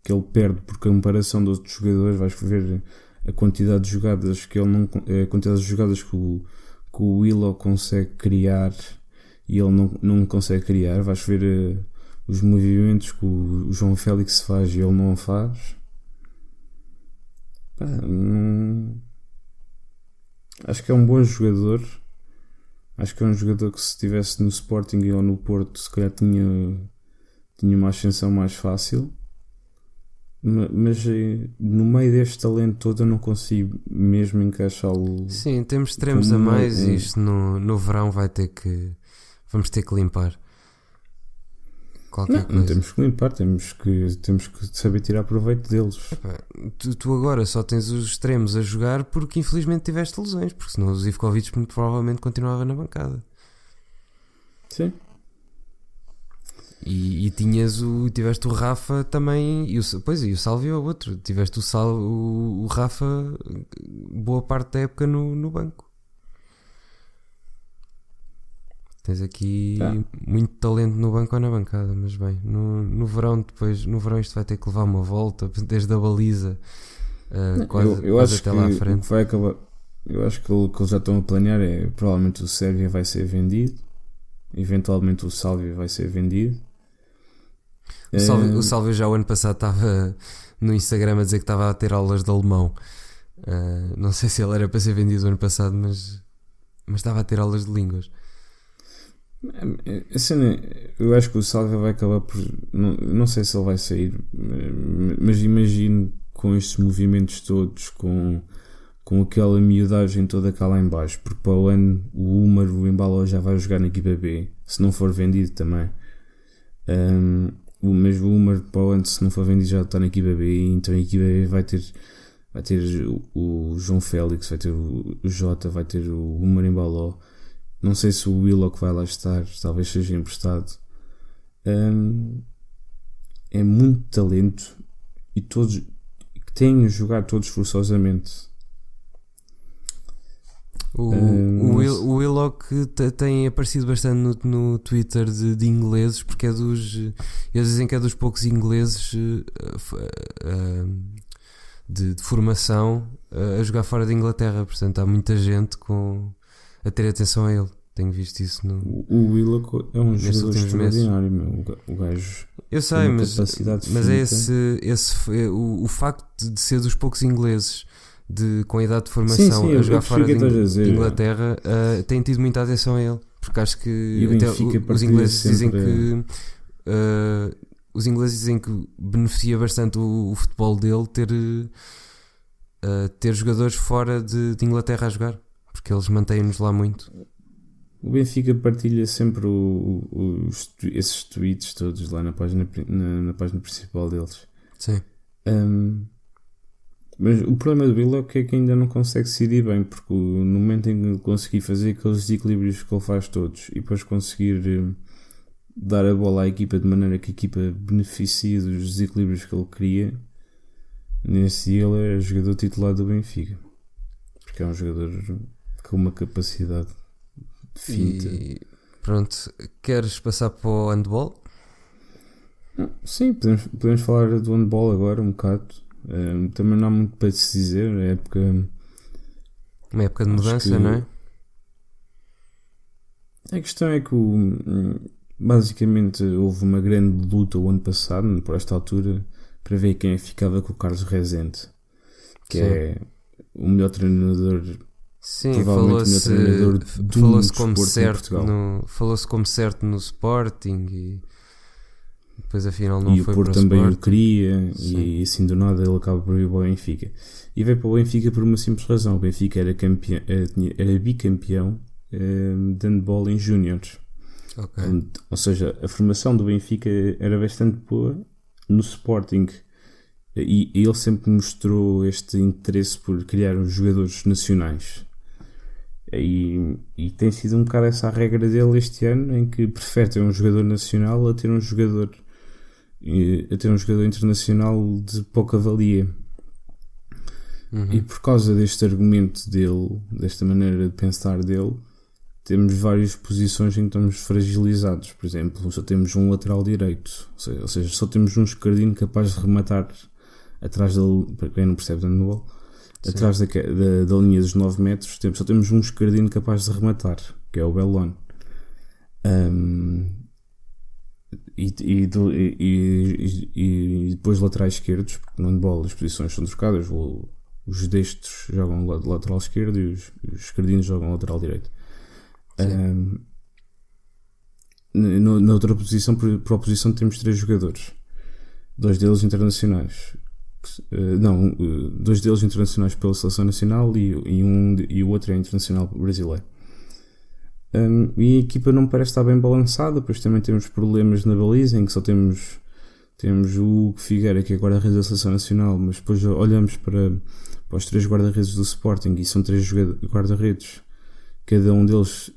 ele perde por comparação de outros jogadores, vais ver a quantidade de jogadas que ele não, a quantidade de jogadas que o Willow consegue criar e ele não consegue criar, vais ver os movimentos que o João Félix faz e ele não faz. Acho que é um bom jogador. Acho que é um jogador que se estivesse no Sporting ou no Porto se calhar tinha uma ascensão mais fácil. Mas no meio deste talento todo eu não consigo mesmo encaixá-lo. Sim, temos extremos a mais e isto no verão vamos ter que limpar. Não temos que limpar, temos que saber tirar proveito deles. Tu agora só tens os extremos a jogar porque infelizmente tiveste lesões, porque senão o Zivkovic muito provavelmente continuava na bancada. Sim. E tiveste o Rafa também, e o Sálvio é outro. Tiveste o Rafa boa parte da época no banco. Tens aqui muito talento no banco ou na bancada, mas bem, no verão isto vai ter que levar uma volta, desde a baliza quase até lá à frente. Vai acabar, eu acho que o que eles já estão a planear é provavelmente o Sérvia vai ser vendido, eventualmente o Sálvio vai ser vendido. O Sálvio já o ano passado estava no Instagram a dizer que estava a ter aulas de alemão. Não sei se ele era para ser vendido o ano passado, mas estava a ter aulas de línguas. Eu acho que o Sálvio vai acabar por. Não sei se ele vai sair, mas imagino com estes movimentos todos, com aquela miudagem toda cá lá em baixo, porque para o ano o Umar, o Embalo já vai jogar na equipa B, se não for vendido também. Mas o Umar para o ano, se não for vendido, já está na equipa B, então a equipa B vai ter o João Félix, vai ter o Jota, vai ter o Umar Embalo. Não sei se o Willock vai lá estar, talvez seja emprestado. É muito talento e todos que têm a jogar todos forçosamente. O Willock tem aparecido bastante no Twitter de ingleses, porque eles dizem que é dos poucos ingleses de formação a jogar fora da Inglaterra, portanto há muita gente a ter atenção a ele. Tenho visto isso o Willock é um jogador extraordinário, o gajo. Eu sei, mas é o facto de ser dos poucos ingleses com a idade de formação a jogar fora da Inglaterra tem tido muita atenção a ele, porque acho que os ingleses dizem que os ingleses dizem que beneficia bastante o futebol dele ter jogadores fora de Inglaterra a jogar, porque eles mantêm-nos lá muito. O Benfica partilha sempre esses tweets todos lá na página principal deles. Sim. Mas o problema do Willock é que ainda não consegue decidir bem, porque no momento em que ele conseguir fazer aqueles desequilíbrios que ele faz todos e depois conseguir dar a bola à equipa de maneira que a equipa beneficie dos desequilíbrios que ele cria, nesse dia ele é jogador titular do Benfica, porque é um jogador com uma capacidade finta. Pronto, queres passar para o handball? Sim, podemos falar do handball agora um bocado. Também não há muito para se dizer. A época, Uma época de acho mudança, que não é? a questão é que basicamente houve uma grande luta o ano passado, por esta altura, para ver quem é que ficava com o Carlos Rezende, que Sim. é o melhor treinador, Sim, provavelmente o melhor treinador do falou-se como desporto em certo Portugal. falou-se como certo no Sporting e depois afinal não E o foi para Porto o também o Sporting. queria, Sim. e assim do nada ele acaba por ir para o Benfica. E veio para o Benfica por uma simples razão: o Benfica era, era bicampeão de handball em júniores. Ok. Ou seja, a formação do Benfica era bastante boa no Sporting, e ele sempre mostrou este interesse por criar os jogadores nacionais. E tem sido um bocado essa a regra dele este ano, em que prefere ter um jogador nacional a ter um jogador internacional de pouca valia. E por causa deste argumento dele, desta maneira de pensar dele, temos várias posições em que estamos fragilizados. Por exemplo, só temos um lateral direito, ou seja, só temos um esquerdino capaz de rematar atrás para quem não percebe de handball, atrás da linha dos 9 metros, só temos um esquerdino capaz de rematar, que é o Bellon. E depois laterais esquerdos, porque no handball as posições são trocadas, os destros jogam lateral esquerdo e os esquerdinos jogam lateral direito. Na outra posição, por oposição, temos 3 jogadores, dois deles internacionais. Dois deles internacionais pela seleção nacional e o outro é internacional brasileiro. E a equipa não parece estar bem balançada, pois também temos problemas na baliza, em que só temos o Hugo Figueira, que é guarda-redes da seleção nacional, mas depois olhamos para os 3 guarda-redes do Sporting e são 3 guarda-redes, cada um deles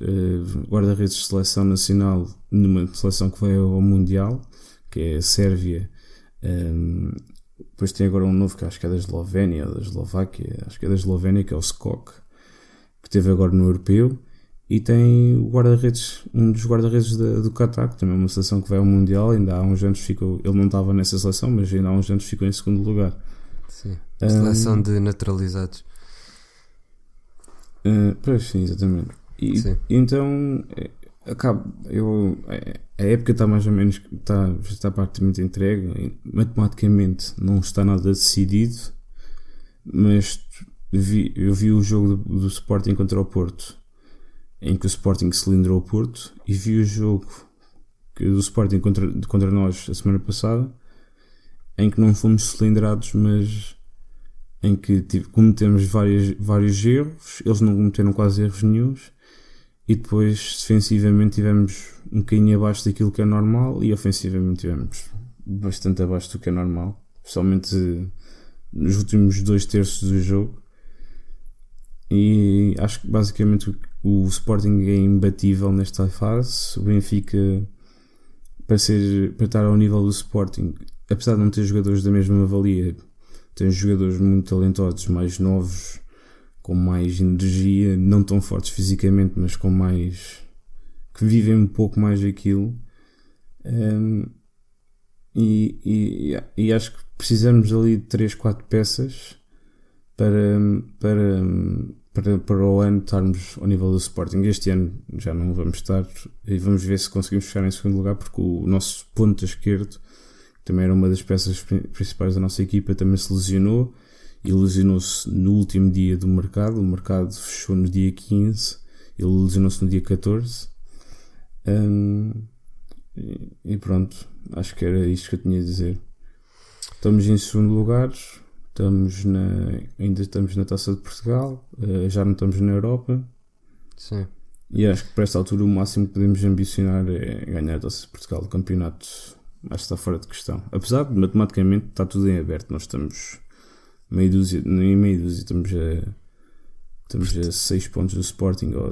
guarda-redes de seleção nacional, numa seleção que vai ao Mundial, que é a Sérvia. Depois tem agora um novo que acho que é da Eslovénia, da Eslováquia, acho que é da Eslovénia, que é o Skok, que teve agora no Europeu. E tem o guarda-redes, um dos guarda-redes do Qatar, que também é uma seleção que vai ao Mundial. Ainda há uns anos ficou, ele não estava nessa seleção, mas ainda há uns anos ficou em segundo lugar. Sim. Seleção de naturalizados. Pois sim, exatamente. Sim. Então a época está mais ou menos, está praticamente entregue. Matematicamente não está nada decidido, mas eu vi o jogo do Sporting contra o Porto, em que o Sporting cilindrou o Porto, e vi o jogo do Sporting contra nós a semana passada, em que não fomos cilindrados, mas em que cometemos vários erros. Eles não cometeram quase erros nenhuns, e depois defensivamente tivemos um bocadinho abaixo daquilo que é normal, e ofensivamente tivemos bastante abaixo do que é normal, especialmente nos últimos 2/3 do jogo. E acho que basicamente o Sporting é imbatível nesta fase. O Benfica, para estar ao nível do Sporting, apesar de não ter jogadores da mesma valia, tem jogadores muito talentosos, mais novos, com mais energia, não tão fortes fisicamente, mas com mais, que vivem um pouco mais aquilo. E acho que precisamos ali de 3-4 peças para o ano estarmos ao nível do Sporting. Este ano já não vamos estar, e vamos ver se conseguimos ficar em segundo lugar, porque o nosso ponta esquerdo, que também era uma das peças principais da nossa equipa, também se lesionou, e lesionou-se no último dia do mercado. O mercado fechou no dia 15, ele lesionou-se no dia 14. E pronto, acho que era isto que eu tinha a dizer. Estamos em segundo lugar, ainda estamos na Taça de Portugal, já não estamos na Europa. Sim. E acho que para esta altura o máximo que podemos ambicionar é ganhar a Taça de Portugal. O campeonato acho que está fora de questão, apesar de matematicamente está tudo em aberto. Nós estamos meia dúzia, estamos a 6 pontos do Sporting, ou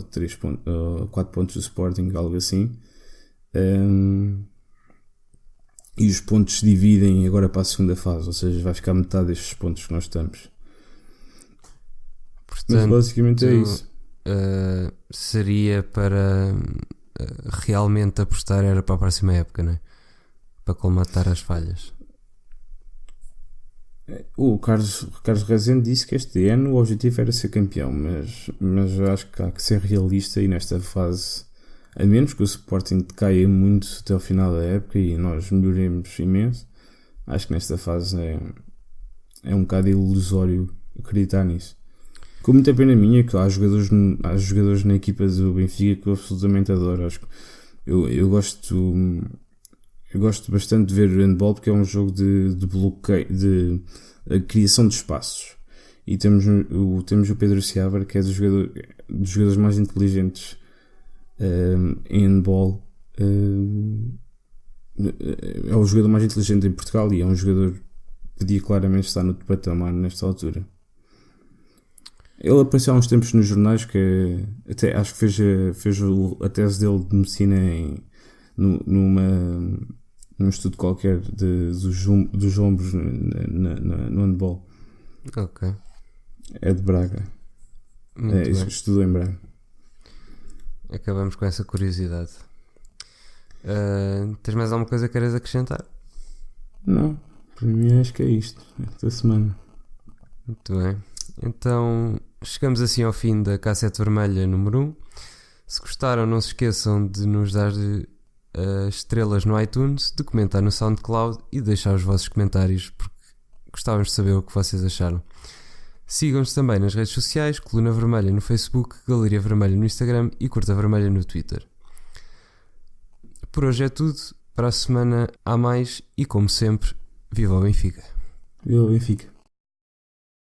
4 pontos do Sporting, algo assim. E os pontos se dividem agora para a segunda fase, ou seja, vai ficar metade destes pontos que nós estamos. Portanto, mas basicamente é isso. Seria para realmente apostar era para a próxima época, não é? Para colmatar as falhas. O Carlos Rezende disse que este ano o objetivo era ser campeão, mas acho que há que ser realista e nesta fase, a menos que o Sporting caia muito até ao final da época e nós melhoremos imenso, acho que nesta fase é um bocado ilusório acreditar nisso. Com muita pena minha que há jogadores na equipa do Benfica que eu absolutamente adoro. Acho que eu gosto bastante de ver o handball porque é um jogo de bloqueio, de criação de espaços. E temos o Pedro Seabra, que é dos jogadores mais inteligentes em handball. É o jogador mais inteligente em Portugal e é um jogador que podia claramente estar no patamar nesta altura. Ele apareceu há uns tempos nos jornais que até acho que fez a tese dele de medicina num estudo qualquer dos ombros no handball. Ok. É de Braga. Estudou em Braga. Acabamos com essa curiosidade. Tens mais alguma coisa que queres acrescentar? Não, para mim acho que é isto esta semana. Muito bem. Então chegamos assim ao fim da Cassete Vermelha número 1. Se gostaram, não se esqueçam de nos dar estrelas no iTunes, de comentar no SoundCloud e de deixar os vossos comentários, porque gostávamos de saber o que vocês acharam. Sigam-nos também nas redes sociais, Coluna Vermelha no Facebook, Galeria Vermelha no Instagram e Curta Vermelha no Twitter. Por hoje é tudo. Para a semana há mais e, como sempre, viva o Benfica. Viva o Benfica.